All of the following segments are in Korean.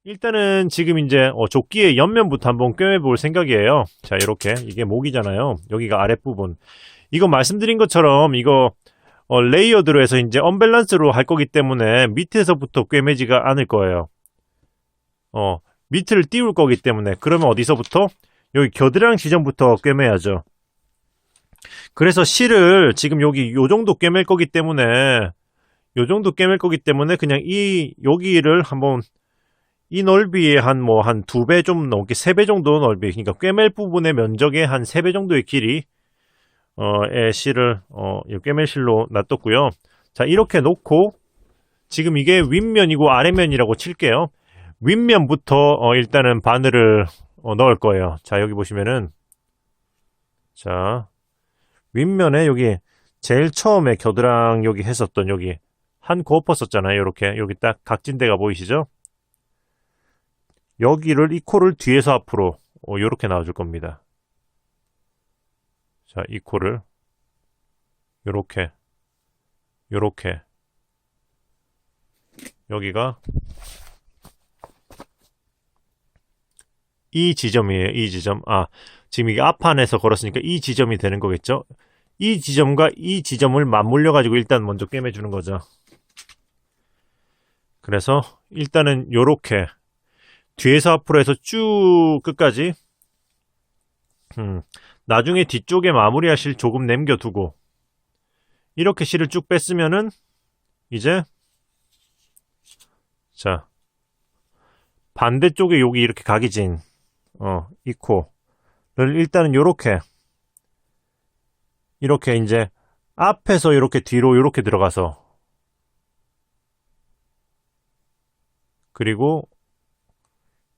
일단은 지금 이제 조끼의 옆면부터 한번 꿰매 볼 생각이에요. 자, 이렇게 이게 목이잖아요. 여기가 아랫부분. 이거 말씀드린 것처럼 이거 레이어드로 해서 이제 언밸런스로 할 거기 때문에 밑에서부터 꿰매지가 않을 거예요. 밑을 띄울 거기 때문에. 그러면 어디서부터? 여기 겨드랑이 지점부터 꿰매야죠. 그래서 실을 지금 여기 요 정도 꿰맬 거기 때문에 그냥 여기를 한번 이 넓이에 한 2배 좀 넘게 3배 정도 넓이, 그러니까 꿰맬 부분의 면적의 한 3배 정도의 길이 의 실을 꿰맬 실로 놔뒀고요. 자, 이렇게 놓고 지금 이게 윗면이고 아랫면이라고 칠게요. 윗면부터 일단은 바늘을 넣을 거예요. 자, 여기 보시면은 자, 윗면에 여기 제일 처음에 겨드랑 여기 했었던 여기 한 코 엎었었잖아요. 이렇게 여기 딱 각진대가 보이시죠? 여기를 이 코를 뒤에서 앞으로 이렇게 놔줄 겁니다. 자, 이 코를 요렇게 여기가 이 지점이에요. 이 지점. 지금 이게 앞판에서 걸었으니까 이 지점이 되는 거겠죠? 이 지점과 이 지점을 맞물려 가지고 일단 먼저 꿰매주는 거죠. 그래서 일단은 요렇게 뒤에서 앞으로 해서 쭉 끝까지 나중에 뒤쪽에 마무리할 실 조금 남겨두고 이렇게 실을 쭉 뺐으면은 이제 자 반대쪽에 여기 이렇게 각이 진 이 코를 일단은 요렇게 이제 앞에서 이렇게 뒤로 이렇게 들어가서 그리고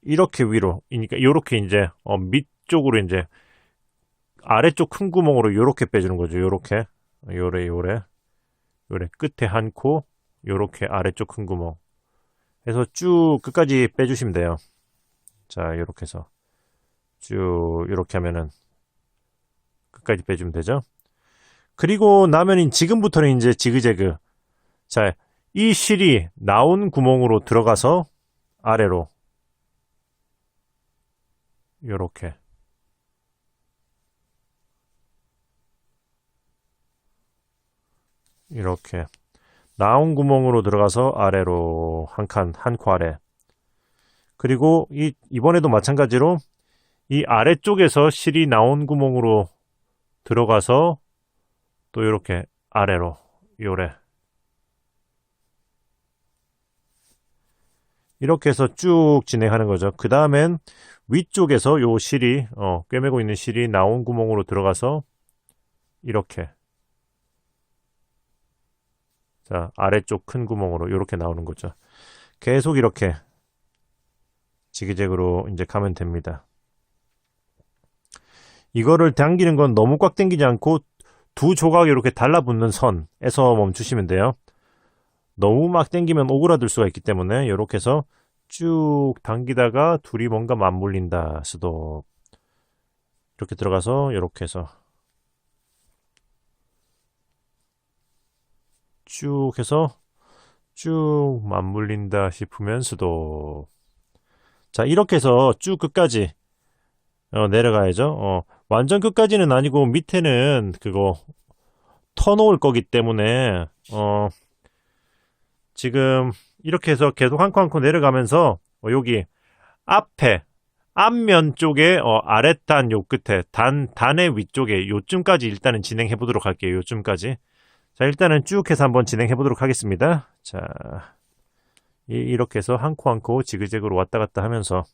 이렇게 위로 그러니까 요렇게 이제 밑쪽으로 이제 아래쪽 큰 구멍으로 요렇게 빼주는 거죠. 요렇게 요래 끝에 한 코 요렇게 아래쪽 큰 구멍 해서 쭉 끝까지 빼주시면 돼요. 자, 요렇게 해서 쭉 이렇게 하면은 끝까지 빼주면 되죠. 그리고 나면 지금부터는 이제 지그재그. 자, 이 실이 나온 구멍으로 들어가서 아래로 요렇게 이렇게 나온 구멍으로 들어가서 아래로 한 코 아래. 그리고 이번에도 마찬가지로 이 아래쪽에서 실이 나온 구멍으로 들어가서 또 이렇게 아래로 요래 이렇게 해서 쭉 진행하는 거죠. 그 다음엔 위쪽에서 요 실이 꿰매고 있는 실이 나온 구멍으로 들어가서 이렇게 자 아래쪽 큰 구멍으로 이렇게 나오는 거죠. 계속 이렇게 지그재그로 이제 가면 됩니다. 이거를 당기는 건 너무 꽉 당기지 않고 두 조각이 이렇게 달라붙는 선에서 멈추시면 돼요. 너무 막 당기면 오그라들 수가 있기 때문에 이렇게 해서 쭉 당기다가 둘이 뭔가 맞물린다 스톱 이렇게 들어가서 이렇게 해서 쭉 해서 쭉 맞물린다 싶으면 스톱. 자, 이렇게 해서 쭉 끝까지 내려가야죠. 완전 끝까지는 아니고 밑에는 그거 터놓을 거기 때문에 지금 이렇게 해서 계속 한 코 한 코 내려가면서 여기 앞면 쪽에 아랫단 요 끝에 단의 위쪽에 요쯤까지 일단은 진행해 보도록 할게요. 요쯤까지. 자, 일단은 쭉 해서 한번 진행해 보도록 하겠습니다. 자, 이렇게 해서 한 코 한 코 지그재그로 왔다 갔다 하면서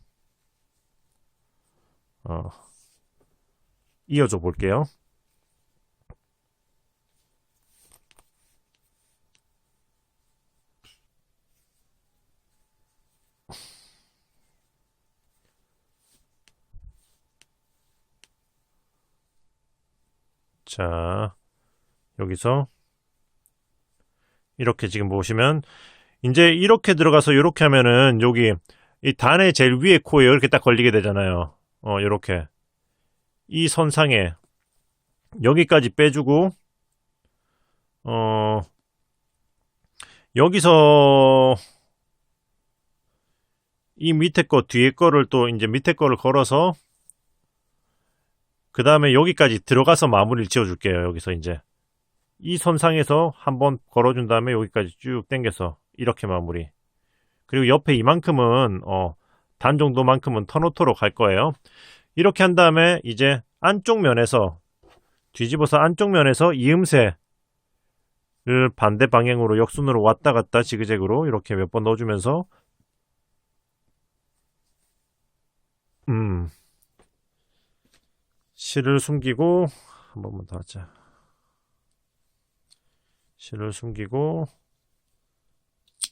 이어줘 볼게요. 자, 여기서 이렇게 지금 보시면 이제 이렇게 들어가서 이렇게 하면은 여기 이 단의 제일 위에 코에 이렇게 딱 걸리게 되잖아요. 이렇게 이 선상에 여기까지 빼주고 여기서 이 밑에 거 뒤에 거를 또 이제 밑에 거를 걸어서 그 다음에 여기까지 들어가서 마무리를 지어줄게요. 여기서 이제 이 선상에서 한번 걸어준 다음에 여기까지 쭉 당겨서 이렇게 마무리. 그리고 옆에 이만큼은 단 정도만큼은 터놓도록 할 거예요. 이렇게 한 다음에 이제 안쪽 면에서 뒤집어서 안쪽 면에서 이음새를 반대 방향으로 역순으로 왔다 갔다 지그재그로 이렇게 몇 번 넣어주면서 실을 숨기고 한 번만 더 하자. 실을 숨기고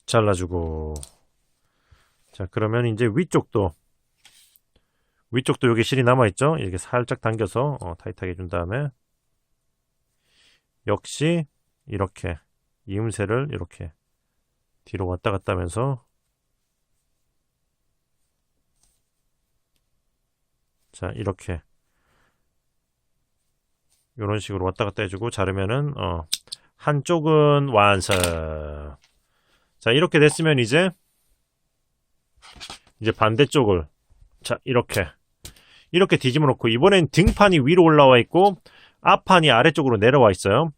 잘라주고. 자, 그러면 이제 위쪽도 여기 실이 남아있죠? 이렇게 살짝 당겨서 타이트하게 해준 다음에 역시 이렇게 이음새를 이렇게 뒤로 왔다 갔다 하면서 자, 이렇게 이런 식으로 왔다 갔다 해주고 자르면은 한쪽은 완성. 자, 이렇게 됐으면 이제 반대쪽을 자, 이렇게 뒤집어 놓고 이번엔 등판이 위로 올라와 있고 앞판이 아래쪽으로 내려와 있어요.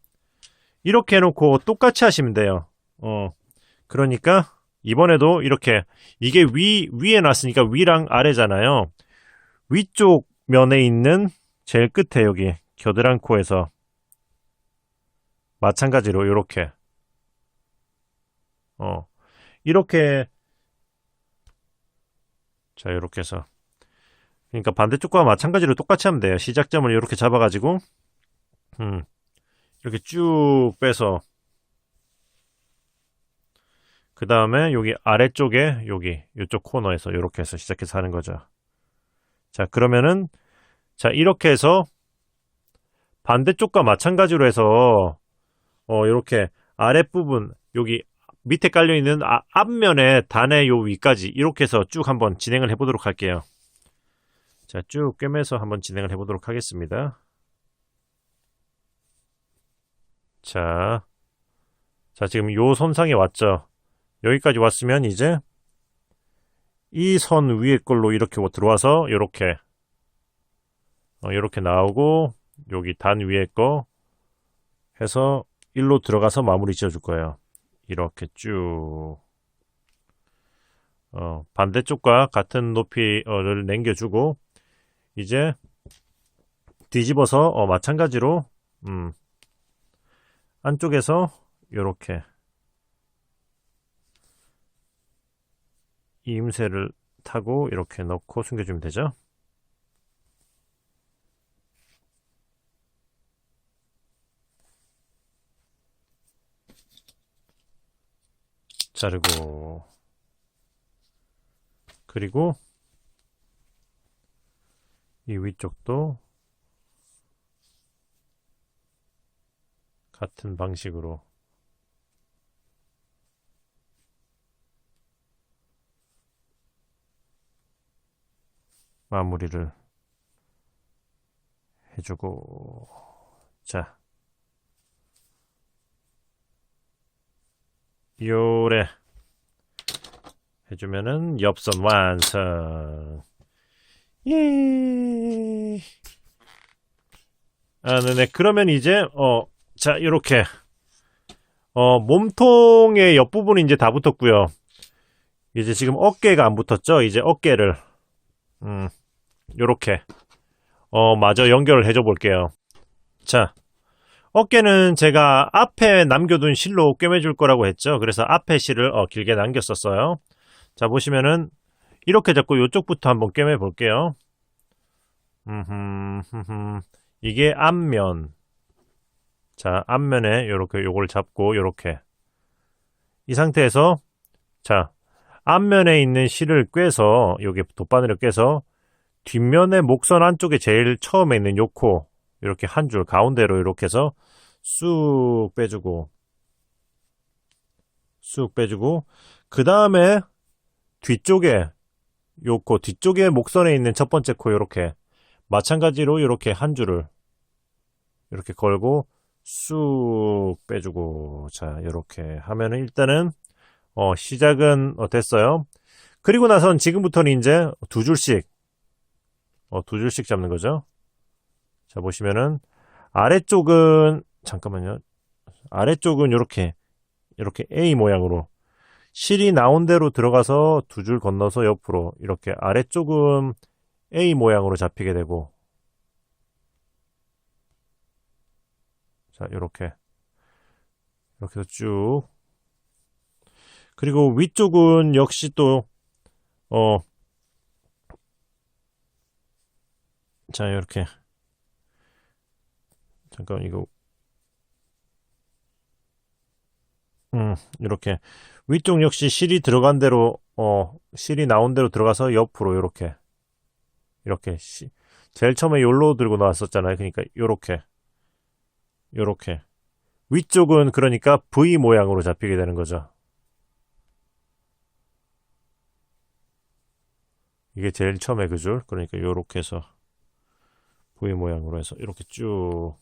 이렇게 해놓고 똑같이 하시면 돼요. 그러니까 이번에도 이렇게 이게 위에 놨으니까 위랑 아래잖아요. 위쪽 면에 있는 제일 끝에 여기 겨드랑 코에서 마찬가지로 이렇게 이렇게 자, 이렇게 해서 그러니까 반대쪽과 마찬가지로 똑같이 하면 돼요. 시작점을 이렇게 잡아가지고 이렇게 쭉 빼서 그 다음에 여기 아래쪽에 이쪽 코너에서 이렇게 해서 시작해서 하는 거죠. 자, 그러면은 자, 이렇게 해서 반대쪽과 마찬가지로 해서 이렇게 아랫부분 여기 밑에 깔려있는 앞면에 단의 요 위까지 이렇게 해서 쭉 한번 진행을 해보도록 할게요. 자, 쭉 꿰매서 한번 진행을 해보도록 하겠습니다. 자, 지금 요 선상에 왔죠. 여기까지 왔으면 이제 이 선 위에 걸로 이렇게 들어와서 이렇게 나오고 여기 단 위에 거 해서 일로 들어가서 마무리 지어줄 거예요. 이렇게 쭉 반대쪽과 같은 높이를 남겨주고 이제 뒤집어서 마찬가지로 안쪽에서 이렇게 이음새를 타고 이렇게 넣고 숨겨주면 되죠. 자르고 그리고 이 위쪽도 같은 방식으로 마무리를 해주고 자, 요래 해주면은 옆선 완성. 예. 네. 그러면 이제 자, 요렇게 몸통의 옆부분이 이제 다 붙었고요. 이제 지금 어깨가 안 붙었죠. 이제 어깨를 요렇게 마저 연결을 해줘 볼게요. 자, 어깨는 제가 앞에 남겨둔 실로 꿰매줄 거라고 했죠. 그래서 앞에 실을 길게 남겼었어요. 자, 보시면은 이렇게 잡고 이쪽부터 한번 꿰매 볼게요. 이게 앞면. 자, 앞면에 요렇게 요걸 잡고 요렇게 이 상태에서 자, 앞면에 있는 실을 꿰서 여기 돗바늘을 꿰서 뒷면의 목선 안쪽에 제일 처음에 있는 요 코 이렇게 한 줄 가운데로 이렇게 해서 쑥 빼주고 그 다음에 뒤쪽에 요 코 뒤쪽에 목선에 있는 첫 번째 코 이렇게 마찬가지로 이렇게 한 줄을 이렇게 걸고 쑥 빼주고 자, 이렇게 하면은 일단은 시작은 됐어요. 그리고 나선 지금부터는 이제 두 줄씩 두 줄씩 잡는 거죠. 자, 보시면은 아래쪽은 잠깐만요. 아래쪽은 이렇게 A 모양으로 실이 나온 대로 들어가서 두 줄 건너서 옆으로 이렇게 아래쪽은 A 모양으로 잡히게 되고, 자, 이렇게 해서 쭉, 그리고 위쪽은 역시 또 자, 이렇게 잠깐 이거 이렇게 위쪽 역시 실이 들어간 대로 실이 나온 대로 들어가서 옆으로 이렇게 제일 처음에 요로 들고 나왔었잖아요. 그러니까 요렇게 위쪽은 그러니까 V 모양으로 잡히게 되는 거죠. 이게 제일 처음에 그 줄, 그러니까 요렇게 해서 V 모양으로 해서 이렇게 쭉.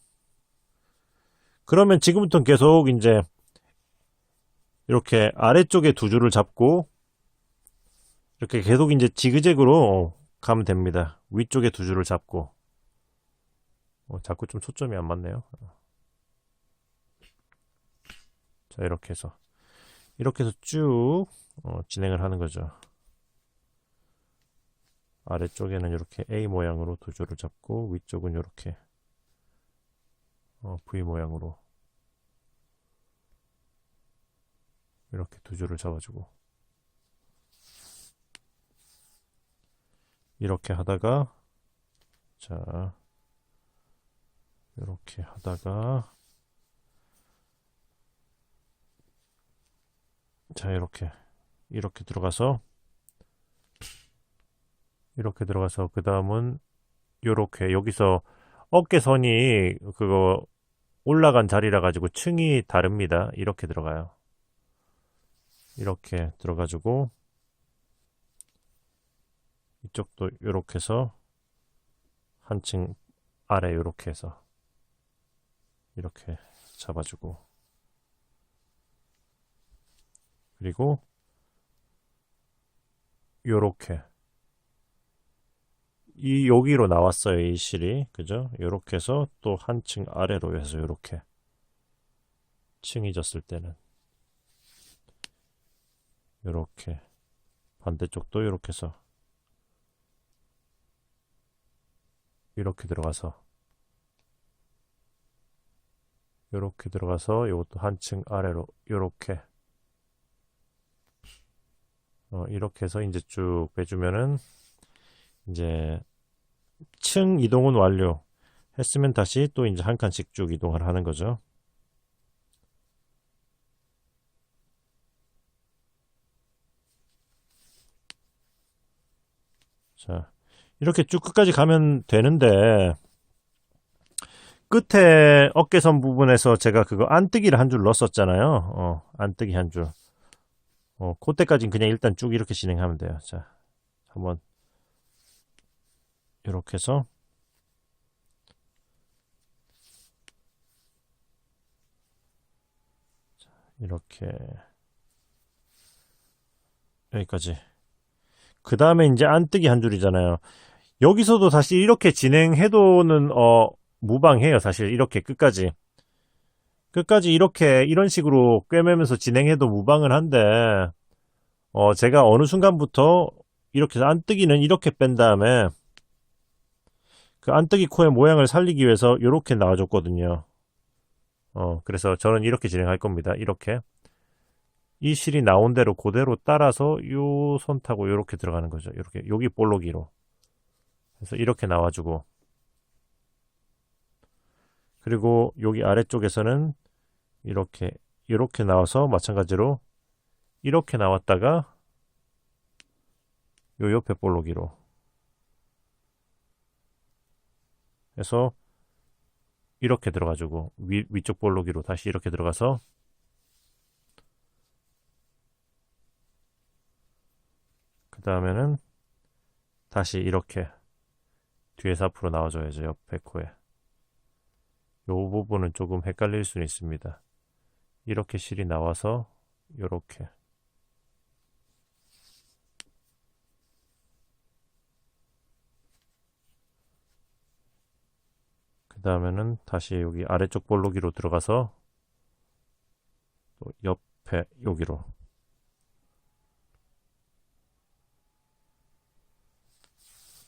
그러면 지금부터는 계속 이제 이렇게 아래쪽에 두 줄을 잡고 이렇게 계속 이제 지그재그로 가면 됩니다. 위쪽에 두 줄을 잡고. 자꾸 좀 초점이 안 맞네요. 자, 이렇게 해서 쭉 진행을 하는 거죠. 아래쪽에는 이렇게 A 모양으로 두 줄을 잡고 위쪽은 이렇게 V 모양으로 이렇게 두 줄을 잡아주고, 이렇게 하다가, 자, 이렇게 하다가, 자, 이렇게 들어가서 그 다음은 요렇게 여기서 어깨선이 그거 올라간 자리라 가지고 층이 다릅니다. 이렇게 들어가요. 이렇게 들어가지고 이쪽도 요렇게 해서 한 층 아래 요렇게 해서 이렇게 잡아주고, 그리고 요렇게 여기로 나왔어요. 이 실이, 그죠? 요렇게 해서 또 한 층 아래로 해서 요렇게 층이 졌을 때는 요렇게, 반대쪽도 요렇게 해서 이렇게 들어가서 요것도 한 층 아래로 요렇게 이렇게 해서 이제 쭉 빼주면은 이제 층 이동은 완료 했으면 다시 또 이제 한 칸씩 쭉 이동을 하는 거죠. 자, 이렇게 쭉 끝까지 가면 되는데, 끝에 어깨선 부분에서 제가 그거 안뜨기를 한 줄 넣었었잖아요. 안뜨기 한 줄. 그때까지는 그냥 일단 쭉 이렇게 진행하면 돼요. 자, 한번 이렇게 해서 이렇게 여기까지. 그 다음에 이제 안뜨기 한 줄이잖아요. 여기서도 사실 이렇게 진행해도는 무방해요. 사실 이렇게 끝까지 이렇게 이런 식으로 꿰매면서 진행해도 무방은 한데, 제가 어느 순간부터 이렇게 해서 안뜨기는 이렇게 뺀 다음에 그 안뜨기 코의 모양을 살리기 위해서 이렇게 나와줬거든요. 그래서 저는 이렇게 진행할 겁니다. 이렇게 이 실이 나온 대로 그대로 따라서 요 손 타고 이렇게 들어가는 거죠. 이렇게 여기 볼록이로 그래서 이렇게 나와주고, 그리고 여기 아래쪽에서는 이렇게 나와서 마찬가지로 이렇게 나왔다가 요 옆에 볼록이로 해서 이렇게 들어가지고 위쪽 볼록이로 다시 이렇게 들어가서 그 다음에는 다시 이렇게 뒤에서 앞으로 나와줘야죠. 옆에 코에 요 부분은 조금 헷갈릴 수는 있습니다. 이렇게 실이 나와서 요렇게 그 다음에는 다시 여기 아래쪽 볼록이로 들어가서 또 옆에 여기로.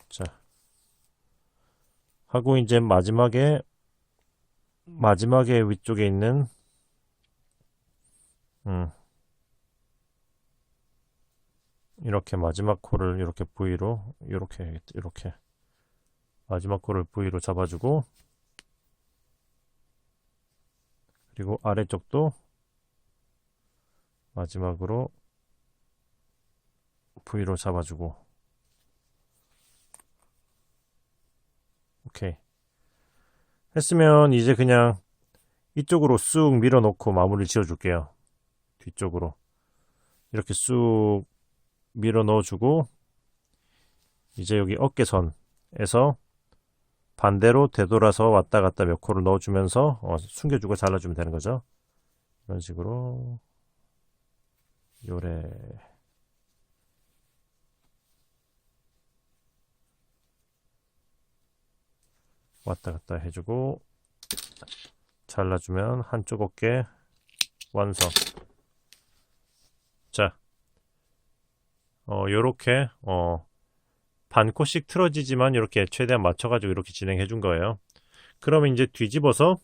자, 하고 이제 마지막에 위쪽에 있는 이렇게 마지막 코를 이렇게 V로 이렇게 마지막 코를 V로 잡아주고, 그리고 아래쪽도 마지막으로 V로 잡아주고. 오케이. 했으면 이제 그냥 이쪽으로 쑥 밀어놓고 마무리를 지어줄게요. 뒤쪽으로 이렇게 쑥 밀어 넣어주고, 이제 여기 어깨선에서 반대로 되돌아서 왔다 갔다 몇 코를 넣어주면서 숨겨주고 잘라주면 되는 거죠. 이런 식으로 요래. 왔다 갔다 해주고 잘라주면 한쪽 어깨 완성. 자, 요렇게 반코씩 틀어지지만 이렇게 최대한 맞춰가지고 이렇게 진행해 준 거예요. 그러면 이제 뒤집어서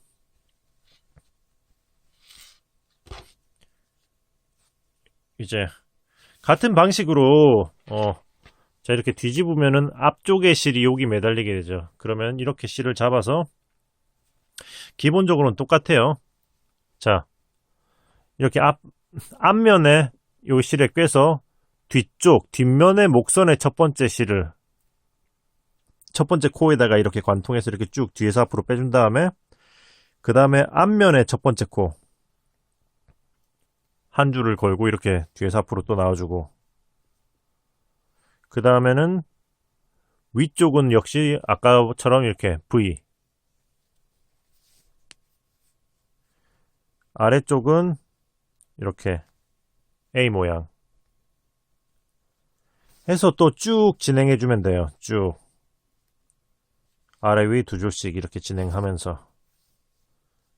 이제 같은 방식으로 자, 이렇게 뒤집으면은 앞쪽에 실이 여기 매달리게 되죠. 그러면 이렇게 실을 잡아서 기본적으로는 똑같아요. 자, 이렇게 앞면에 요 실에 꿰서 뒷면의 목선의 첫 번째 실을 첫 번째 코에다가 이렇게 관통해서 이렇게 쭉 뒤에서 앞으로 빼준 다음에, 그 다음에 앞면의 첫 번째 코 한 줄을 걸고 이렇게 뒤에서 앞으로 또 나와주고, 그 다음에는 위쪽은 역시 아까처럼 이렇게 V, 아래쪽은 이렇게 A 모양 해서 또 쭉 진행해주면 돼요. 쭉 아래 위 두 줄씩 이렇게 진행하면서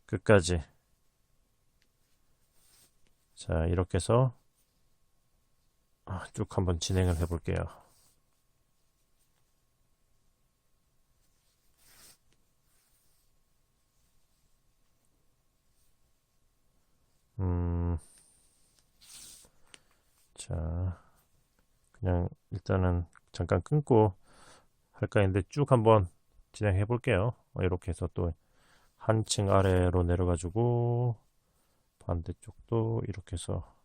끝까지. 자, 이렇게 해서 쭉 한번 진행을 해볼게요. 자, 그냥 일단은 잠깐 끊고 할까 했는데 쭉 한번 진행해 볼게요. 이렇게 해서 또 한층 아래로 내려가지고 반대쪽도 이렇게 해서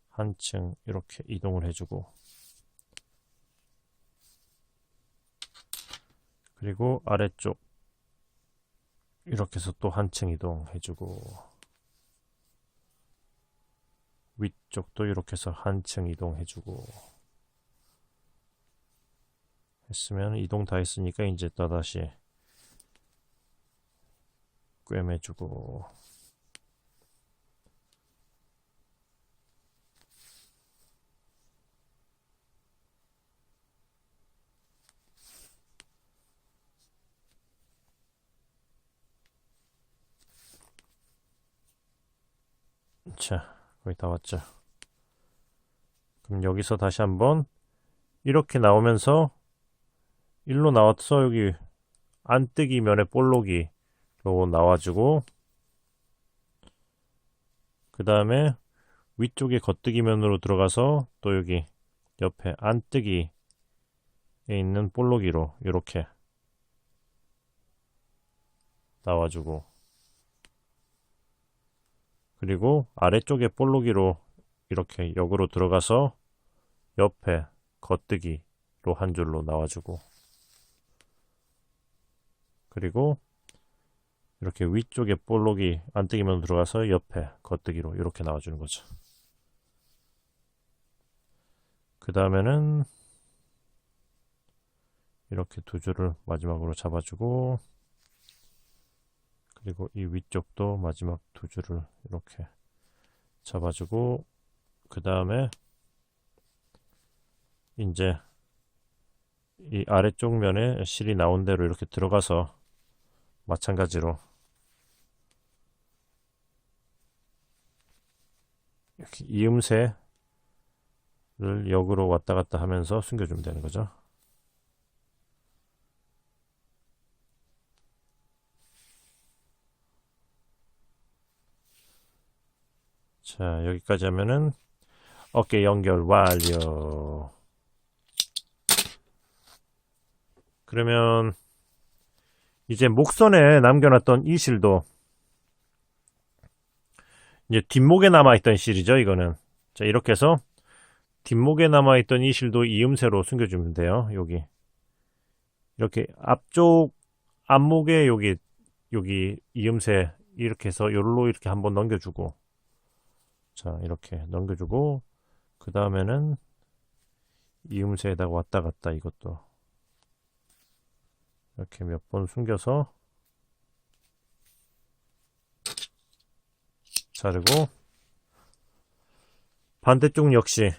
한층 이렇게 이동을 해주고, 그리고 아래쪽 이렇게 해서 또 한층 이동해주고, 위쪽도 이렇게 해서 한층 이동해주고 했으면 이동 다 했으니까 이제 또다시 꿰매주고. 자, 거의 다 왔죠. 그럼 여기서 다시 한번 이렇게 나오면서 일로 나와서 여기 안뜨기 면의 볼록이로 나와주고, 그 다음에 위쪽에 겉뜨기 면으로 들어가서 또 여기 옆에 안뜨기에 있는 볼록이로 이렇게 나와주고, 그리고 아래쪽에 볼록이로 이렇게 역으로 들어가서 옆에 겉뜨기로 한 줄로 나와주고, 그리고 이렇게 위쪽에 볼록이 안뜨기면 들어가서 옆에 겉뜨기로 이렇게 나와주는 거죠. 그 다음에는 이렇게 두 줄을 마지막으로 잡아주고, 그리고 이 위쪽도 마지막 두 줄을 이렇게 잡아주고, 그 다음에 이제 이 아래쪽 면에 실이 나온 대로 이렇게 들어가서 마찬가지로 이렇게 이음새를 역으로 왔다 갔다 하면서 숨겨주면 되는 거죠. 자, 여기까지 하면은 어깨 연결 완료. 그러면 이제 목선에 남겨놨던 이 실도 이제 뒷목에 남아있던 실이죠. 이거는. 자, 이렇게 해서 뒷목에 남아있던 이 실도 이음새로 숨겨주면 돼요. 여기 이렇게 앞쪽 앞목에 여기 이음새 이렇게 해서 요로 이렇게 한번 넘겨주고, 자, 이렇게 넘겨주고, 그 다음에는 이음새에다가 왔다 갔다 이것도 이렇게 몇 번 숨겨서 자르고, 반대쪽 역시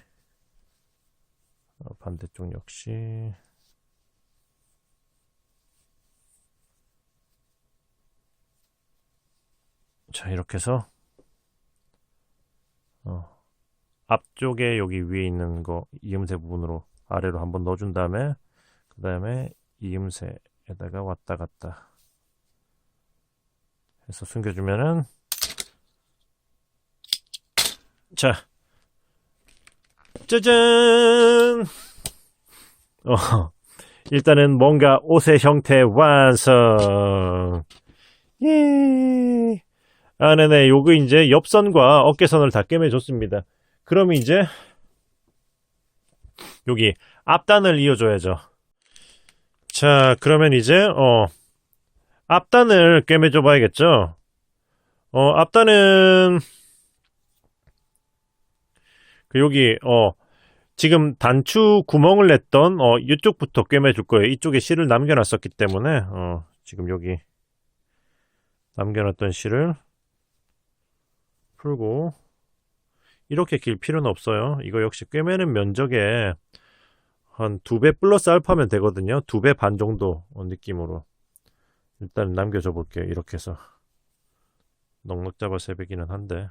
자, 이렇게 해서 앞쪽에 여기 위에 있는 거 이음새 부분으로 아래로 한번 넣어준 다음에, 그 다음에 이음새에다가 왔다 갔다 해서 숨겨주면은, 자, 짜잔! 일단은 뭔가 옷의 형태 완성. 예. 아, 네네. 요거 이제 옆선과 어깨선을 다 꿰매줬습니다. 그럼 이제 여기 앞단을 이어줘야죠. 자, 그러면 이제 앞단을 꿰매줘 봐야겠죠. 앞단은 여기 지금 단추 구멍을 냈던 이쪽부터 꿰매줄 거예요. 이쪽에 실을 남겨놨었기 때문에 지금 여기 남겨놨던 실을 풀고, 이렇게 길 필요는 없어요. 이거 역시 꿰매는 면적에 한 2배 플러스 알파면 되거든요. 2배 반 정도 느낌으로 일단 남겨줘 볼게요. 이렇게 해서 넉넉 잡아 새배기는 한데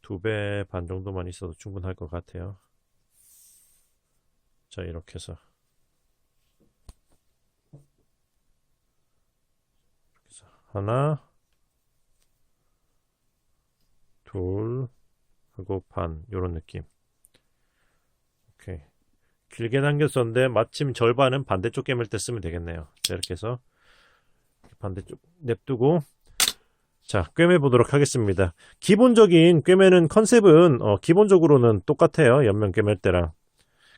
2배 반 정도만 있어도 충분할 것 같아요. 자, 이렇게 해서 하나, 둘 하고 반, 요런 느낌. 오케이. 길게 당겼었는데 마침 절반은 반대쪽 꿰맬 때 쓰면 되겠네요. 자, 이렇게 해서 반대쪽 냅두고, 자, 꿰매 보도록 하겠습니다. 기본적인 꿰매는 컨셉은 기본적으로는 똑같아요. 옆면 꿰맬 때랑.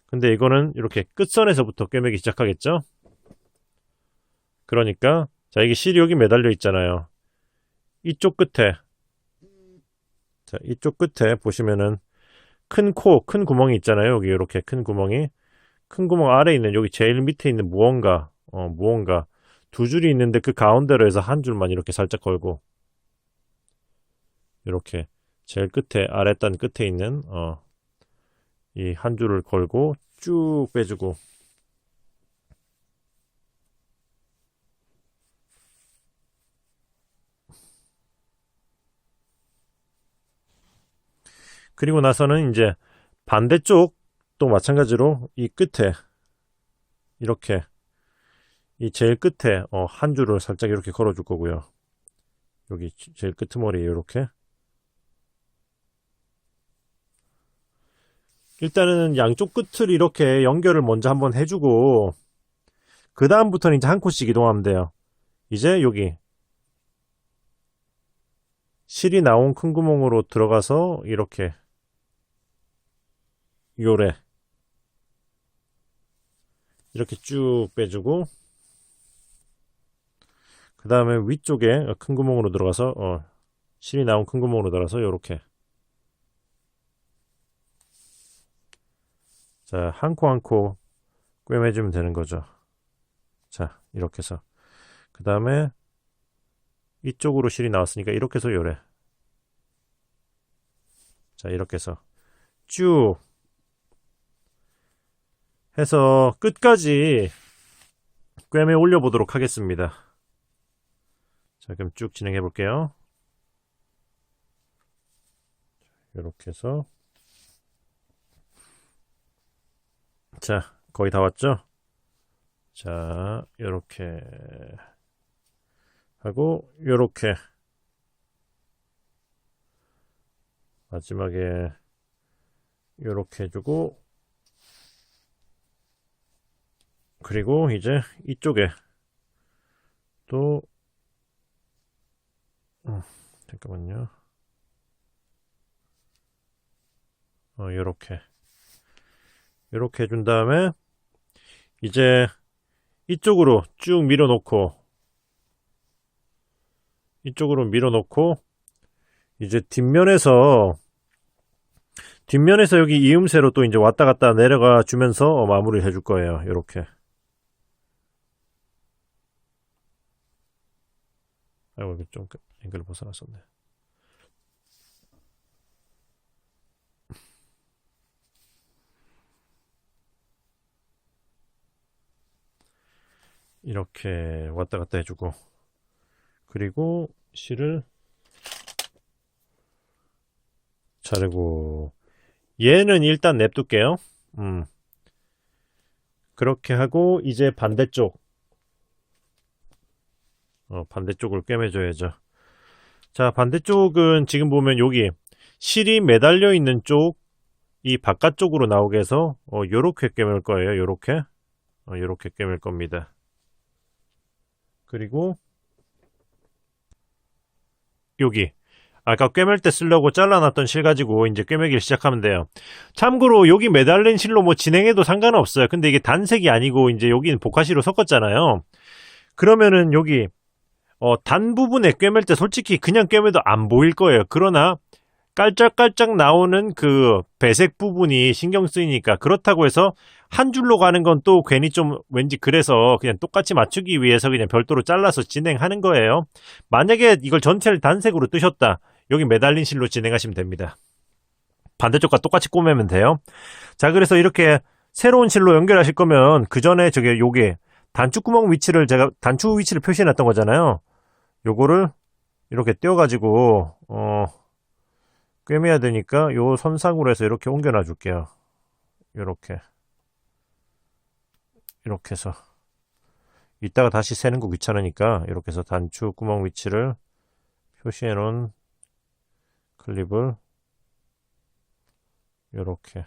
근데 이거는 이렇게 끝선에서부터 꿰매기 시작하겠죠. 그러니까 자, 이게 실이 여기 매달려 있잖아요. 이쪽 끝에, 자, 이쪽 끝에 보시면은 큰 구멍이 있잖아요. 여기 이렇게 큰 구멍이, 큰 구멍 아래 있는 여기 제일 밑에 있는 무언가 두 줄이 있는데 그 가운데로 해서 한 줄만 이렇게 살짝 걸고, 이렇게 제일 끝에 아랫단 끝에 있는 이 한 줄을 걸고 쭉 빼주고, 그리고 나서는 이제 반대쪽도 마찬가지로 이 끝에 이렇게 이 제일 끝에 한 줄을 살짝 이렇게 걸어줄 거고요. 여기 제일 끄트머리에 이렇게 일단은 양쪽 끝을 이렇게 연결을 먼저 한번 해주고, 그 다음부터는 이제 한 코씩 이동하면 돼요. 이제 여기 실이 나온 큰 구멍으로 들어가서 이렇게 요래 이렇게 쭉 빼주고, 그 다음에 위쪽에 큰 구멍으로 들어가서 실이 나온 큰 구멍으로 들어가서 요렇게, 자, 한 코 한 코 꿰매주면 되는 거죠. 자, 이렇게 해서 그 다음에 이쪽으로 실이 나왔으니까 이렇게 해서 요래, 자, 이렇게 해서 쭉 해서 끝까지 꿰매 올려 보도록 하겠습니다. 자, 그럼 쭉 진행해 볼게요. 이렇게 해서 자, 거의 다 왔죠? 자, 이렇게 하고 이렇게 마지막에 이렇게 해주고 그리고 이제 이쪽에 또 잠깐만요. 이렇게 해준 다음에 이제 이쪽으로 쭉 밀어놓고 이제 뒷면에서 여기 이음새로 또 이제 왔다 갔다 내려가 주면서 마무리를 해줄 거예요. 이렇게. 아이고, 이거 좀 앵글을 벗어났었네. 이렇게 왔다 갔다 해주고 그리고 실을 자르고 얘는 일단 냅둘게요. 그렇게 하고 이제 반대쪽을 꿰매줘야죠. 자, 반대쪽은 지금 보면 여기 실이 매달려 있는 쪽 이 바깥쪽으로 나오게 해서 요렇게 꿰맬 거예요. 요렇게 꿰맬 겁니다. 그리고 여기 아까 꿰맬 때 쓰려고 잘라놨던 실 가지고 이제 꿰매기를 시작하면 돼요. 참고로 여기 매달린 실로 뭐 진행해도 상관은 없어요. 근데 이게 단색이 아니고 이제 여기는 복화실로 섞었잖아요. 그러면은 여기 단 부분에 꿰맬 때 솔직히 그냥 꿰매도 안 보일 거예요. 그러나 깔짝깔짝 나오는 그 배색 부분이 신경 쓰이니까 그렇다고 해서 한 줄로 가는 건 또 괜히 좀 왠지 그래서 그냥 똑같이 맞추기 위해서 그냥 별도로 잘라서 진행하는 거예요. 만약에 이걸 전체를 단색으로 뜨셨다. 여기 매달린 실로 진행하시면 됩니다. 반대쪽과 똑같이 꼬매면 돼요. 자, 그래서 이렇게 새로운 실로 연결하실 거면 그 전에 요게 단추구멍 위치를 제가 단추 위치를 표시해 놨던 거잖아요. 요거를 이렇게 떼어가지고 꿰매야 되니까 요 선상으로 해서 이렇게 옮겨놔 줄게요. 이렇게 해서 이따가 다시 세는 거 귀찮으니까 이렇게 해서 단추 구멍 위치를 표시해 놓은 클립을 이렇게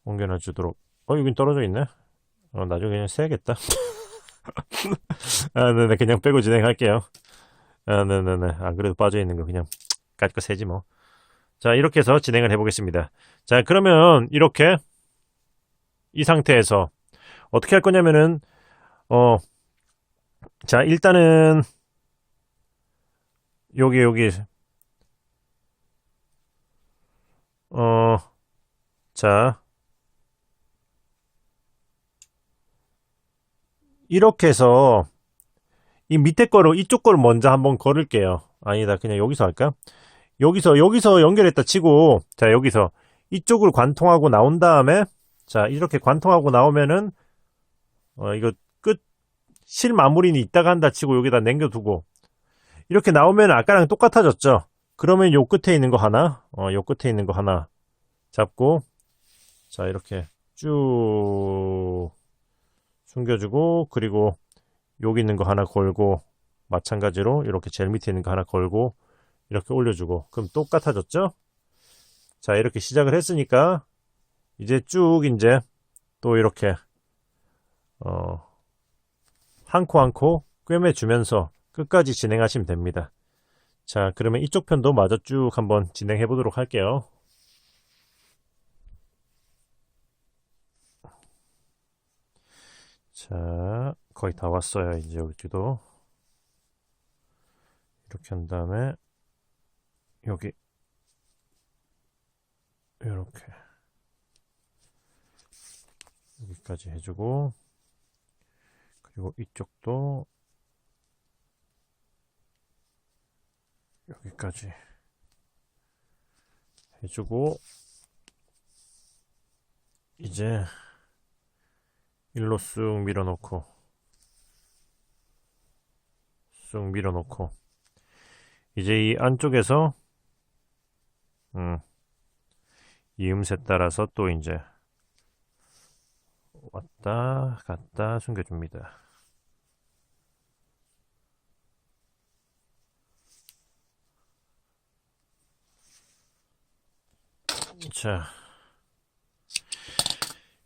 옮겨놔 주도록. 여긴 떨어져 있네. 나중에 그냥 세야겠다. 네네, 그냥 빼고 진행할게요. 네네네. 안 그래도 빠져 있는 거 그냥 까짓 세지 뭐. 자, 이렇게 해서 진행을 해보겠습니다. 자, 그러면 이렇게 이 상태에서 어떻게 할 거냐면은 자, 일단은 여기 자, 이렇게 해서 이 밑에 거로 이쪽 거를 먼저 한번 걸을게요. 아니다, 그냥 여기서 할까? 여기서 연결했다 치고, 자, 여기서 이쪽을 관통하고 나온 다음에, 자, 이렇게 관통하고 나오면은 이거 실 마무리는 이따가 한다 치고 여기다 남겨두고, 이렇게 나오면 아까랑 똑같아졌죠? 그러면 요 끝에 있는 거 하나, 요 끝에 있는 거 하나 잡고, 자, 이렇게 쭉 숨겨주고, 그리고 여기 있는 거 하나 걸고, 마찬가지로 이렇게 제일 밑에 있는 거 하나 걸고, 이렇게 올려주고, 그럼 똑같아졌죠? 자, 이렇게 시작을 했으니까, 이제 쭉 이제 또 이렇게, 한 코 한 코 꿰매주면서 끝까지 진행하시면 됩니다. 자, 그러면 이쪽 편도 마저 쭉 한번 진행해 보도록 할게요. 자, 거의 다 왔어요. 이제 여기도 이렇게 한 다음에 여기 이렇게 여기까지 해주고, 그리고 이쪽도 여기까지 해주고, 이제 일로 쑥 밀어놓고 쑥 밀어놓고 이제 이 안쪽에서 이음새 따라서 또 이제 왔다 갔다 숨겨줍니다. 자,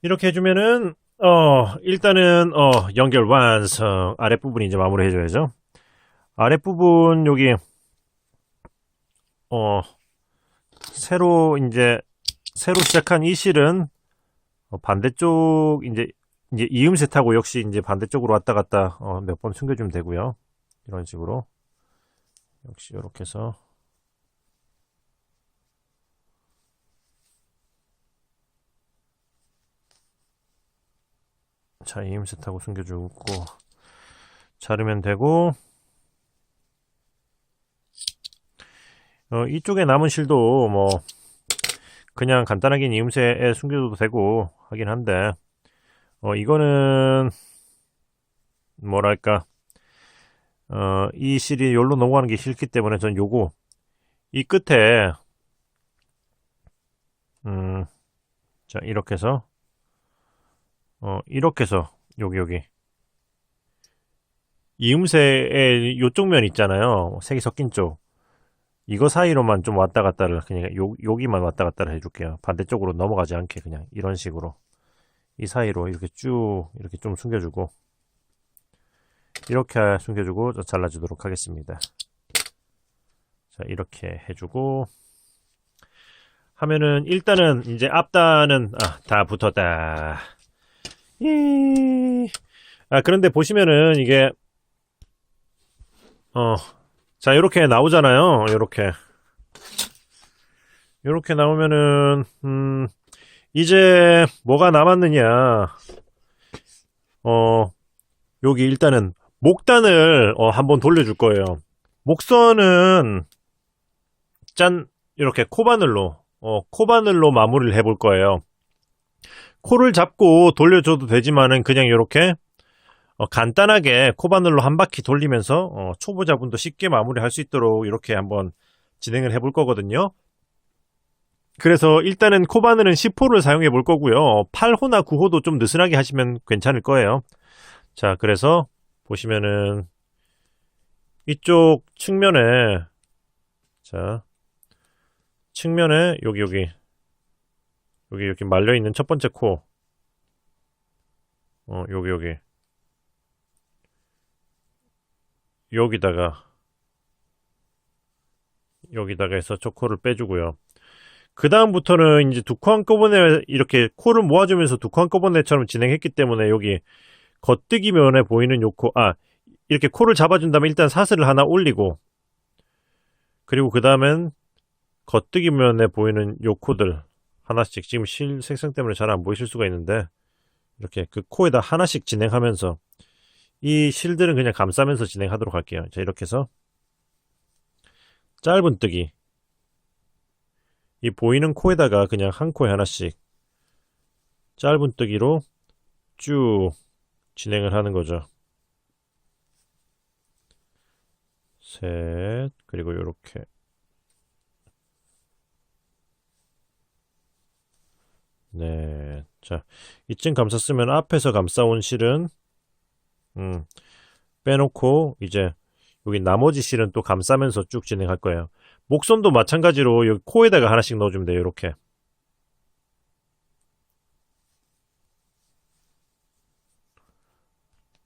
이렇게 해주면은 일단은 연결 완성. 아랫부분 이제 마무리 해줘야죠. 아랫부분 여기 새로 시작한 이 실은 반대쪽 이제 이음새 타고 역시 이제 반대쪽으로 왔다 갔다 몇 번 숨겨주면 되고요. 이런 식으로 역시 이렇게 해서 자, 이음새 타고 숨겨주고 자르면 되고 이쪽에 남은 실도 뭐 그냥 간단하게 이음새에 숨겨줘도 되고 하긴 한데 이거는 뭐랄까 이 실이 여기로 넘어가는 게 싫기 때문에 전 요거 이 끝에 자 이렇게 해서 여기 이음새의 요쪽 면 있잖아요. 색이 섞인 쪽 이거 사이로만 좀 왔다 갔다를 그냥 여기만 왔다 갔다를 해줄게요. 반대쪽으로 넘어가지 않게 그냥 이런 식으로 이 사이로 이렇게 쭉 이렇게 좀 숨겨주고 이렇게 숨겨주고 잘라주도록 하겠습니다. 자 이렇게 해주고 하면은 일단은 이제 앞단은 다 붙었다. 그런데 보시면은 이게 자 이렇게 나오잖아요. 이렇게 나오면은 이제 뭐가 남았느냐. 여기 일단은 목단을 한번 돌려줄 거예요. 목선은 짠 이렇게 코바늘로 마무리를 해볼 거예요. 코를 잡고 돌려줘도 되지만은 그냥 이렇게 간단하게 코바늘로 한 바퀴 돌리면서 초보자분도 쉽게 마무리할 수 있도록 이렇게 한번 진행을 해볼 거거든요. 그래서 일단은 코바늘은 10호를 사용해 볼 거고요. 8호나 9호도 좀 느슨하게 하시면 괜찮을 거예요. 자, 그래서 보시면은 이쪽 측면에 여기 이렇게 말려 있는 첫 번째 코 여기다가 해서 저 코를 빼주고요. 그 다음부터는 이제 두 코 한꺼번에 이렇게 코를 모아주면서 두 코 한꺼번에처럼 진행했기 때문에 여기 겉뜨기 면에 보이는 요 코, 이렇게 코를 잡아준 다음에 일단 사슬을 하나 올리고 그리고 그 다음엔 겉뜨기 면에 보이는 요 코들 하나씩 지금 실 색상 때문에 잘 안 보이실 수가 있는데 이렇게 그 코에다 하나씩 진행하면서 이 실들은 그냥 감싸면서 진행하도록 할게요. 자 이렇게 해서 짧은 뜨기 이 보이는 코에다가 그냥 한 코에 하나씩 짧은 뜨기로 쭉 진행을 하는 거죠. 셋 그리고 요렇게 네. 자 이쯤 감쌌으면 앞에서 감싸온 실은 빼놓고 이제 여기 나머지 실은 또 감싸면서 쭉 진행할 거예요. 목선도 마찬가지로 여기 코에다가 하나씩 넣어주면 돼요. 이렇게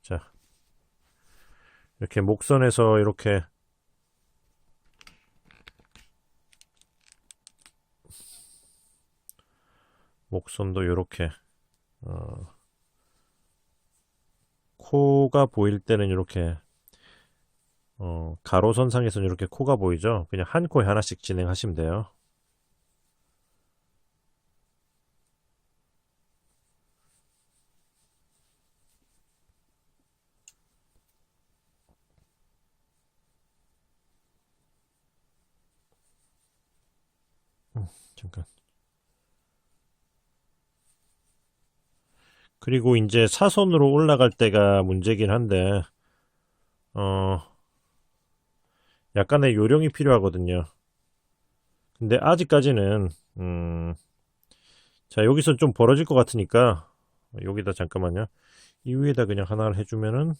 자 이렇게 목선에서 이렇게 목선도 이렇게 코가 보일 때는 이렇게 가로선상에서는 이렇게 코가 보이죠? 그냥 한 코에 하나씩 진행하시면 돼요. 잠깐. 그리고 이제 사선으로 올라갈 때가 문제긴 한데 약간의 요령이 필요하거든요. 근데 아직까지는 자, 여기서 좀 벌어질 것 같으니까 여기다 잠깐만요. 이 위에다 그냥 하나를 해주면은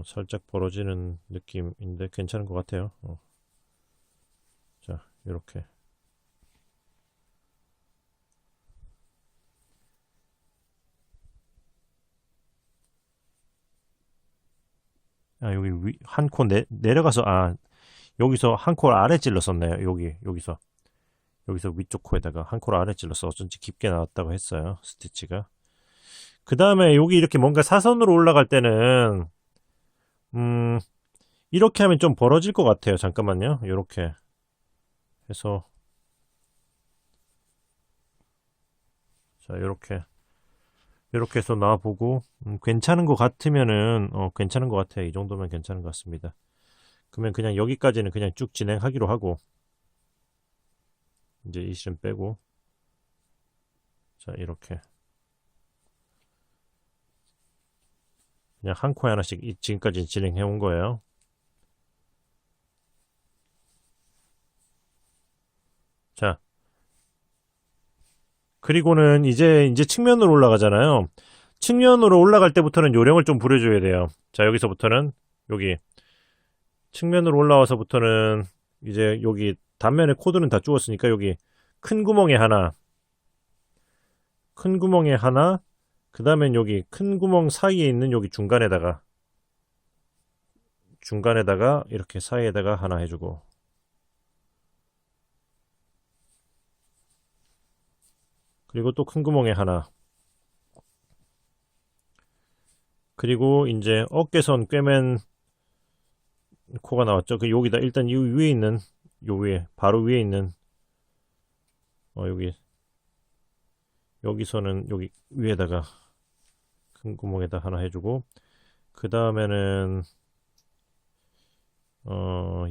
살짝 벌어지는 느낌인데 괜찮은 것 같아요. 자, 이렇게. 아, 여기 한 코 내려가서, 여기서 한 코 아래 찔렀었네요. 여기서 위쪽 코에다가 한 코 아래 찔러서 어쩐지 깊게 나왔다고 했어요. 스티치가. 그 다음에 여기 이렇게 뭔가 사선으로 올라갈 때는, 음, 이렇게 하면 좀 벌어질 것 같아요. 잠깐만요. 이렇게 해서, 자, 이렇게 해서 놔보고, 괜찮은 것 같으면은, 괜찮은 것 같아요. 이 정도면 괜찮은 것 같습니다. 그러면 그냥 여기까지는 그냥 쭉 진행하기로 하고, 이제 이 심 빼고, 자, 이렇게. 그냥 한 코에 하나씩 지금까지 진행해 온 거예요. 자, 그리고는 이제 측면으로 올라가잖아요. 측면으로 올라갈 때부터는 요령을 좀 부려줘야 돼요. 자, 여기서부터는 여기 측면으로 올라와서부터는 이제 여기 단면에 코드는 다 주었으니까 여기 큰 구멍에 하나, 큰 구멍에 하나, 그 다음엔 여기 큰 구멍 사이에 있는 여기 중간에다가 이렇게 사이에다가 하나 해주고, 그리고 또 큰 구멍에 하나, 그리고 이제 어깨선 꿰맨 코가 나왔죠. 그 여기다 일단 이 위에 있는 요 위에 바로 위에 있는 여기서는 여기 위에다가 큰 구멍에다 하나 해주고, 그 다음에는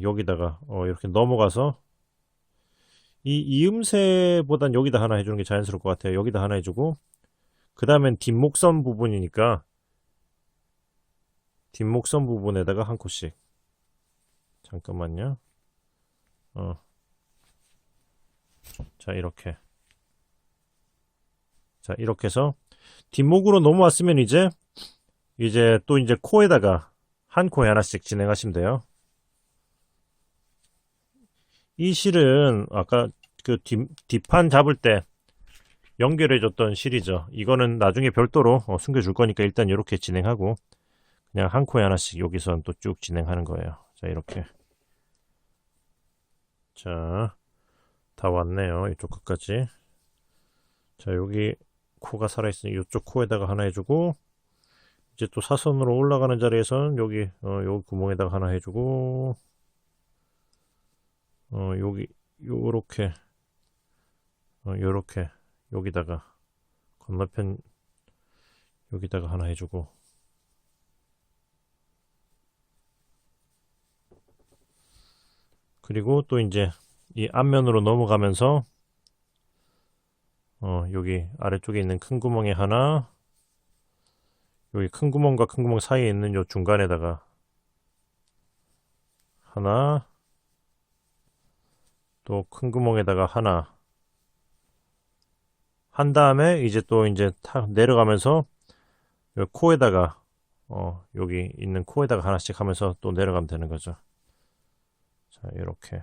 여기다가 이렇게 넘어가서 이 이음새보단 여기다 하나 해주는 게 자연스러울 것 같아요. 여기다 하나 해주고, 그 다음엔 뒷목선 부분이니까 뒷목선 부분에다가 한 코씩. 잠깐만요. 자, 이렇게 해서 뒷목으로 넘어왔으면 이제 또 이제 코에다가 한 코에 하나씩 진행하시면 돼요. 이 실은 아까 그 뒷판 잡을 때 연결해줬던 실이죠. 이거는 나중에 별도로 숨겨줄 거니까 일단 이렇게 진행하고 그냥 한 코에 하나씩 여기선 또 쭉 진행하는 거예요. 자, 이렇게. 자, 다 왔네요. 이쪽 끝까지. 자, 여기 코가 살아있으니 이쪽 코에다가 하나 해주고, 이제 또 사선으로 올라가는 자리에선 여기 구멍에다가 하나 해주고, 여기 요렇게 여기다가 건너편 여기다가 하나 해주고, 그리고 또 이제 이 앞면으로 넘어가면서 여기 아래쪽에 있는 큰 구멍에 하나, 여기 큰 구멍과 큰 구멍 사이에 있는 요 중간에다가 하나, 또 큰 구멍에다가 하나 한 다음에 이제 또 이제 탁 내려가면서 요 코에다가 여기 있는 코에다가 하나씩 하면서 또 내려가면 되는 거죠. 자, 이렇게.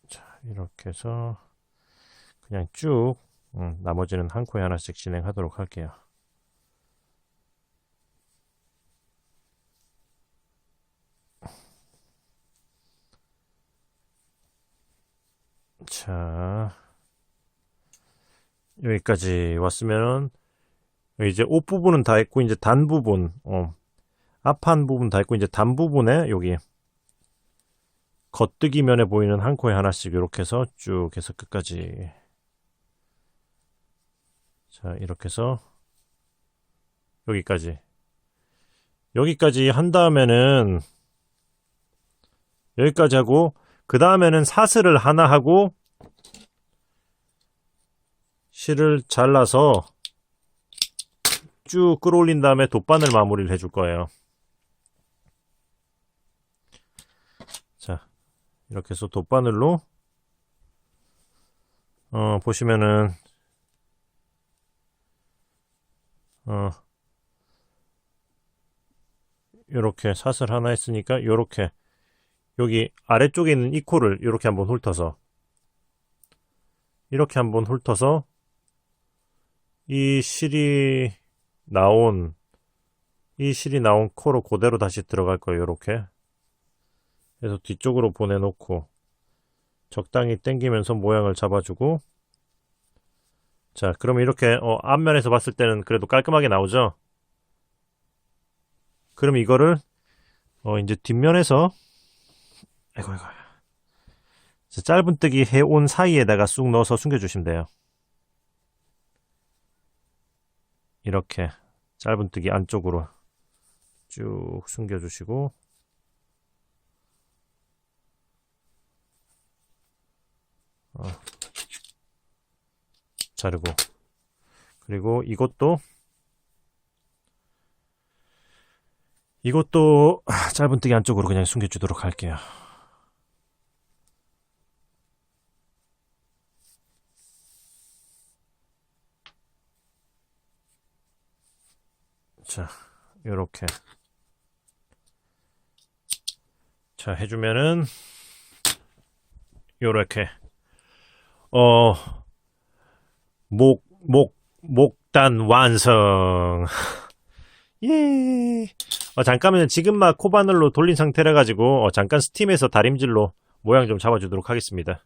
자, 이렇게 해서 그냥 쭉 나머지는 한 코에 하나씩 진행하도록 할게요. 자, 여기까지 왔으면은 이제 옷 부분은 다 했고 이제 단 부분, 앞판 부분 다 했고 이제 단 부분에 여기 겉뜨기 면에 보이는 한 코에 하나씩 이렇게 해서 쭉 해서 끝까지. 자, 이렇게 해서 여기까지 한 다음에는 여기까지 하고 그 다음에는 사슬을 하나 하고 실을 잘라서 쭉 끌어올린 다음에 돗바늘 마무리를 해줄 거예요. 자, 이렇게 해서 돗바늘로 보시면은 요렇게 사슬 하나 했으니까 요렇게 여기 아래쪽에 있는 이 코를 이렇게 한번 훑어서 이렇게 한번 훑어서 이 실이 나온 코로 그대로 다시 들어갈 거예요. 이렇게 그래서 뒤쪽으로 보내놓고 적당히 당기면서 모양을 잡아주고, 자, 그러면 이렇게 앞면에서 봤을 때는 그래도 깔끔하게 나오죠. 그럼 이거를 이제 뒷면에서 아이고 짧은뜨기 해온 사이에다가 쑥 넣어서 숨겨주시면 돼요. 이렇게 짧은뜨기 안쪽으로 쭉 숨겨주시고, 자르고, 그리고 이것도 짧은뜨기 안쪽으로 그냥 숨겨주도록 할게요. 자, 요렇게 자 해주면은 요렇게 목단 완성. 예. 잠깐만요. 지금 막 코바늘로 돌린 상태라 가지고 잠깐 스팀에서 다림질로 모양 좀 잡아주도록 하겠습니다. 자,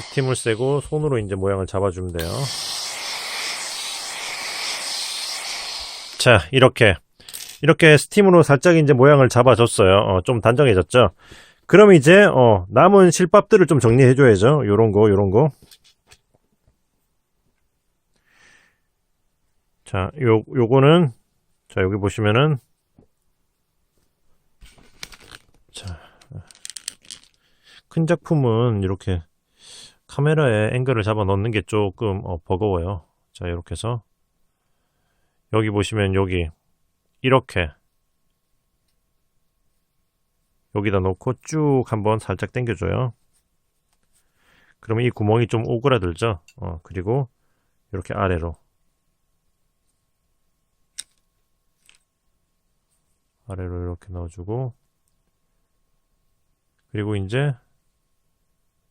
스팀을 쐬고 손으로 이제 모양을 잡아주면 돼요. 자, 이렇게 스팀으로 살짝 이제 모양을 잡아줬어요. 좀 단정해졌죠. 그럼 이제 남은 실밥들을 좀 정리해줘야죠. 요런 거. 자, 요거는 자, 여기 보시면은 자, 큰 작품은 이렇게 카메라에 앵글을 잡아 넣는 게 조금 버거워요. 자, 이렇게 해서 여기 보시면 여기 이렇게 여기다 놓고 쭉 한번 살짝 당겨줘요. 그러면 이 구멍이 좀 오그라들죠. 그리고 이렇게 아래로 이렇게 넣어주고, 그리고 이제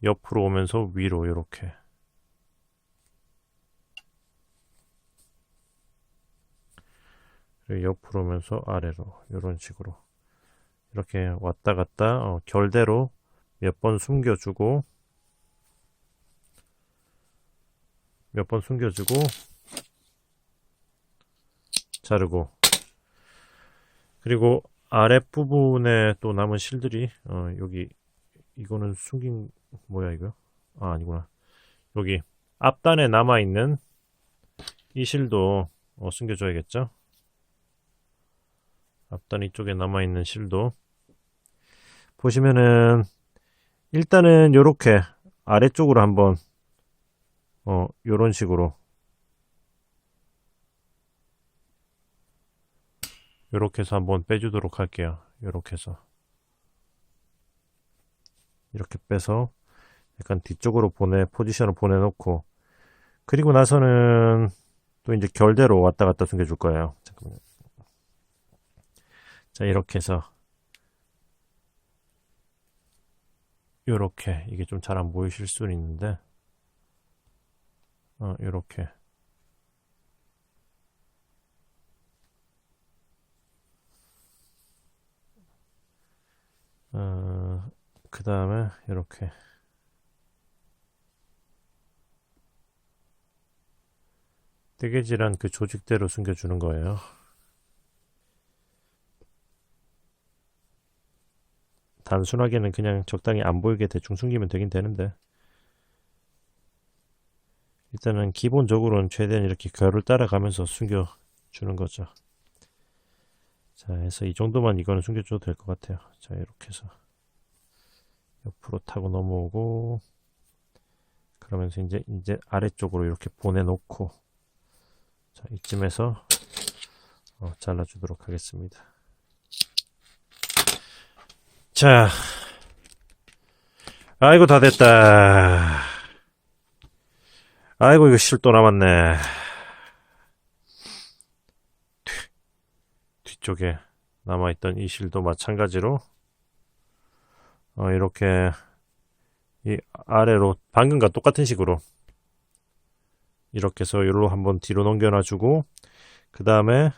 옆으로 오면서 위로 이렇게 그리고 옆으로 오면서 아래로 이런 식으로 이렇게 왔다 갔다 결대로 몇 번 숨겨주고 자르고, 그리고 아랫부분에 또 남은 실들이 여기 이거는 숨긴 뭐야 이거? 아니구나. 여기 앞단에 남아있는 이 실도 숨겨줘야겠죠. 앞단 이쪽에 남아있는 실도 보시면은 일단은 요렇게 아래쪽으로 한번 요런 식으로 요렇게 해서 한번 빼주도록 할게요. 요렇게 해서 이렇게 빼서 약간 뒤쪽으로 포지션을 보내놓고, 그리고 나서는 또 이제 결대로 왔다 갔다 숨겨줄 거예요. 잠깐만요. 자, 이렇게 해서 요렇게 이게 좀 잘 안 보이실 수는 있는데 요렇게 그 다음에 이렇게 뜨개질한 그 조직대로 숨겨주는 거예요. 단순하게는 그냥 적당히 안 보이게 대충 숨기면 되긴 되는데, 일단은 기본적으로는 최대한 이렇게 결을 따라가면서 숨겨주는 거죠. 자, 해서 이 정도만 이거는 숨겨줘도 될 것 같아요. 자, 이렇게 해서 옆으로 타고 넘어오고, 그러면서 이제 아래쪽으로 이렇게 보내놓고, 자, 이쯤에서 잘라주도록 하겠습니다. 자, 아이고 다 됐다. 아이고 이거 실 또 남았네. 뒤쪽에 남아있던 이 실도 마찬가지로 이렇게 이 아래로 방금과 똑같은 식으로 이렇게 해서 요로 한번 뒤로 넘겨놔주고, 그 다음에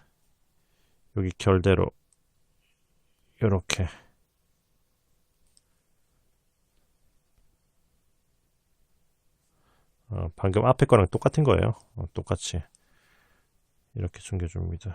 여기 결대로 요렇게 방금 앞에 거랑 똑같은 거예요. 똑같이 이렇게 숨겨줍니다.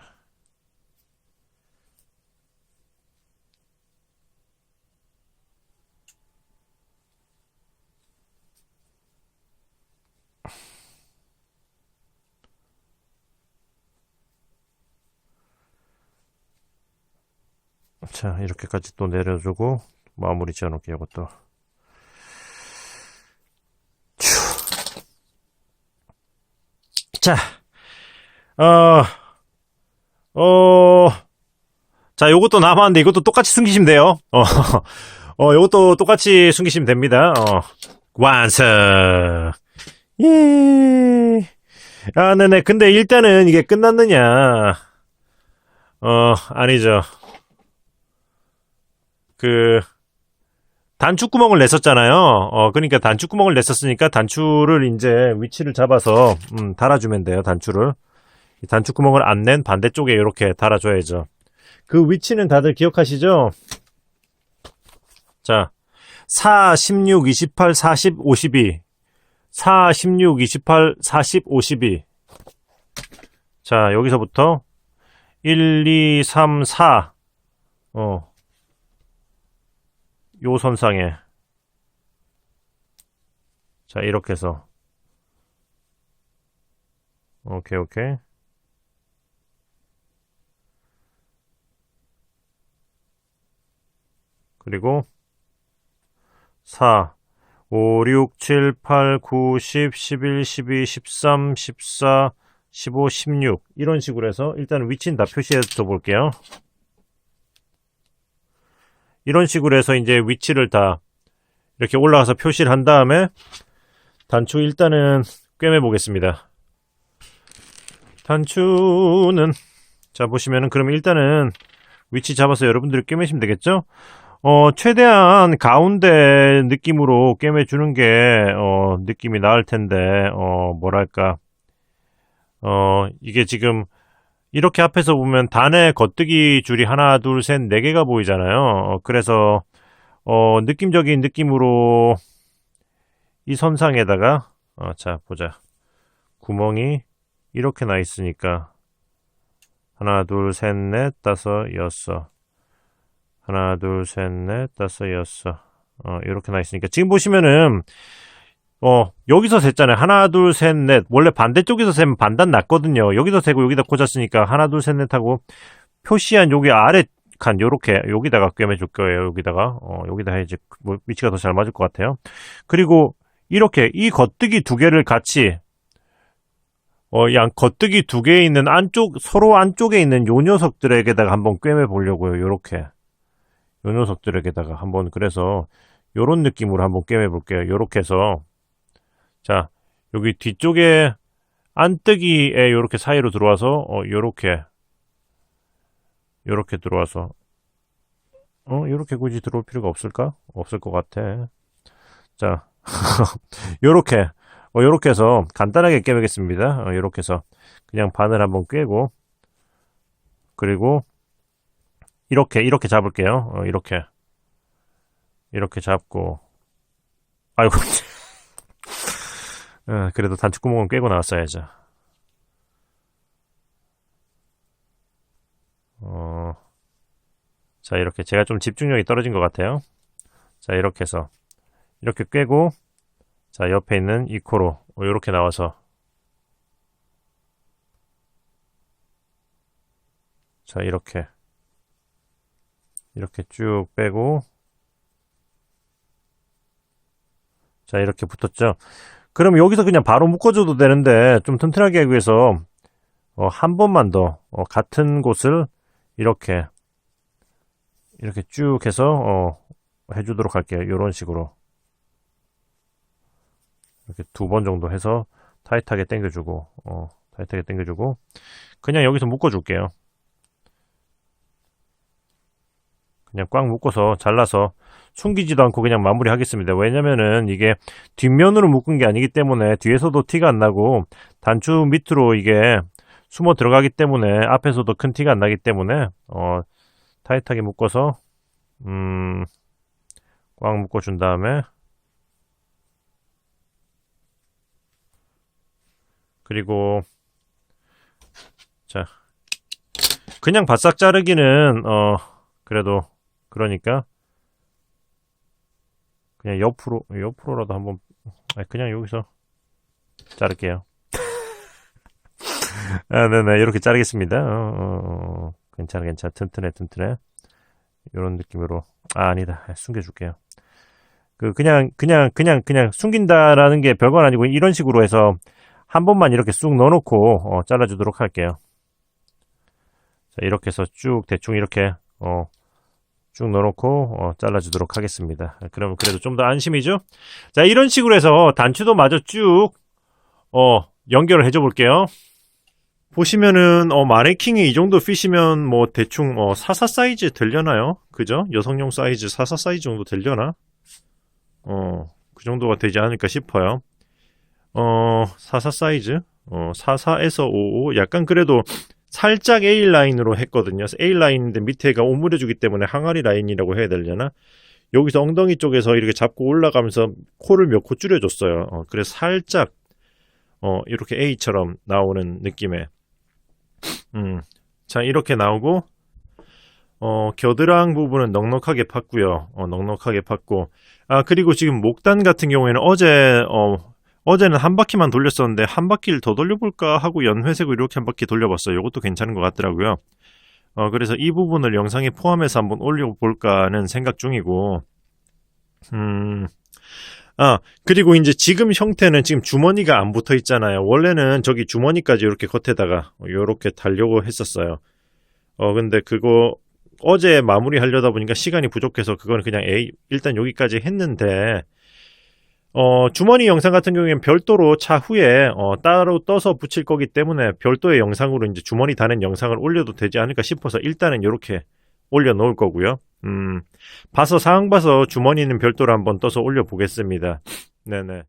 자, 이렇게까지 또 내려주고 마무리 지어놓을게요. 이것도. 자, 자, 요것도 남았는데 이것도 똑같이 숨기시면 돼요. 요것도 똑같이 숨기시면 됩니다. 완성. 예. 아, 네네. 근데 일단은 이게 끝났느냐? 아니죠. 단추구멍을 냈었잖아요. 그러니까 단추구멍을 냈었으니까 단추를 이제 위치를 잡아서, 달아주면 돼요, 단추를. 이 단추구멍을 안 낸 반대쪽에 이렇게 달아줘야죠. 그 위치는 다들 기억하시죠? 자, 4, 16, 28, 40, 52. 4, 16, 28, 40, 52. 자, 여기서부터 1, 2, 3, 4. 요 선상에. 자, 이렇게 해서. 오케이, 오케이. 그리고 4, 5, 6, 7, 8, 9, 10, 11, 12, 13, 14, 15, 16 이런 식으로 해서 일단 위치는 다 표시해서 볼게요. 이런 식으로 해서 이제 위치를 다 이렇게 올라가서 표시를 한 다음에 단추 일단은 꿰매 보겠습니다. 단추는 자 보시면은 그럼 일단은 위치 잡아서 여러분들이 꿰매시면 되겠죠? 최대한 가운데 느낌으로 꿰매주는 게 느낌이 나을 텐데 뭐랄까 이게 지금 이렇게 앞에서 보면 단의 겉뜨기 줄이 하나, 둘, 셋, 네 개가 보이잖아요. 그래서 느낌적인 느낌으로 이 선상에다가 자 보자. 구멍이 이렇게 나 있으니까 하나, 둘, 셋, 넷, 다섯, 여섯. 하나, 둘, 셋, 넷, 다섯, 여섯. 이렇게 나 있으니까 지금 보시면은 여기서 셌잖아요. 하나, 둘, 셋, 넷. 원래 반대쪽에서 세면 반단 났거든요. 여기서 세고 여기다 꽂았으니까 하나, 둘, 셋, 넷 하고 표시한 여기 아래 칸 요렇게 여기다가 꿰매줄 거예요. 여기다 해야지 위치가 더 잘 맞을 것 같아요. 그리고 이렇게 이 겉뜨기 두 개를 같이 양 겉뜨기 두 개에 있는 서로 안쪽에 있는 요 녀석들에게다가 한번 꿰매 보려고요. 요렇게 요 녀석들에게다가 한번 그래서 요런 느낌으로 한번 꿰매 볼게요. 요렇게 해서 자 여기 뒤쪽에 안뜨기에 요렇게 사이로 들어와서 요렇게 들어와서 요렇게 굳이 들어올 필요가 없을까? 없을 것 같아. 자 요렇게 요렇게 해서 간단하게 꿰매겠습니다. 요렇게 해서 그냥 바늘 한번 꿰고 그리고 이렇게 잡을게요. 이렇게 잡고 아이고 그래도 단추구멍은 꿰고 나왔어야죠. 자 이렇게 제가 좀 집중력이 떨어진 것 같아요. 자 이렇게 해서 이렇게 꿰고 자 옆에 있는 이 코로 이렇게 나와서 자 이렇게 쭉 빼고 자 이렇게 붙었죠. 그럼 여기서 그냥 바로 묶어줘도 되는데 좀 튼튼하게 하기 위해서 한 번만 더 같은 곳을 이렇게 쭉 해서 해주도록 할게요. 이런 식으로 이렇게 2번 정도 해서 타이트하게 당겨주고 그냥 여기서 묶어줄게요. 그냥 꽉 묶어서 잘라서 숨기지도 않고 그냥 마무리 하겠습니다. 왜냐면은 이게 뒷면으로 묶은 게 아니기 때문에 뒤에서도 티가 안 나고 단추 밑으로 이게 숨어 들어가기 때문에 앞에서도 큰 티가 안 나기 때문에 타이트하게 묶어서 꽉 묶어준 다음에 그리고 자 그냥 바싹 자르기는 그래도 그러니까 그냥 옆으로라도 한번 그냥 여기서 자를게요. 네네 이렇게 자르겠습니다. 괜찮아 튼튼해 이런 느낌으로 아니다 숨겨줄게요. 그냥 숨긴다라는 게 별건 아니고 이런 식으로 해서 한 번만 이렇게 쑥 넣어놓고 잘라주도록 할게요. 자, 이렇게 해서 쭉 대충 이렇게 쭉 넣어놓고 잘라주도록 하겠습니다. 그럼 그래도 좀 더 안심이죠? 자, 이런 식으로 해서 단추도 마저 쭉 연결을 해줘 볼게요. 보시면은 마네킹이 이 정도 핏이면 뭐 대충 44 사이즈 되려나요? 그죠? 여성용 사이즈 44 사이즈 정도 되려나? 그 정도가 되지 않을까 싶어요. 44 사이즈 44에서 55 약간 그래도 살짝 A라인으로 했거든요. A라인인데 밑에가 오므려주기 때문에 항아리 라인이라고 해야 되려나? 여기서 엉덩이 쪽에서 이렇게 잡고 올라가면서 코를 몇 코 줄여줬어요. 그래서 살짝 이렇게 A처럼 나오는 느낌의 자 이렇게 나오고 겨드랑 부분은 넉넉하게 팠고요. 넉넉하게 팠고 그리고 지금 목단 같은 경우에는 어제는 한 바퀴만 돌렸었는데 한 바퀴를 더 돌려볼까 하고 연회색으로 이렇게 한 바퀴 돌려봤어요. 이것도 괜찮은 것 같더라고요. 그래서 이 부분을 영상에 포함해서 한번 올려볼까는 생각 중이고 그리고 이제 지금 형태는 지금 주머니가 안 붙어 있잖아요. 원래는 저기 주머니까지 이렇게 겉에다가 이렇게 달려고 했었어요. 근데 그거 어제 마무리 하려다 보니까 시간이 부족해서 그거는 그냥 일단 여기까지 했는데 주머니 영상 같은 경우에는 별도로 차후에 따로 떠서 붙일 거기 때문에 별도의 영상으로 이제 주머니 다는 영상을 올려도 되지 않을까 싶어서 일단은 이렇게 올려놓을 거고요. 상황 봐서 주머니는 별도로 한번 떠서 올려보겠습니다. 네네.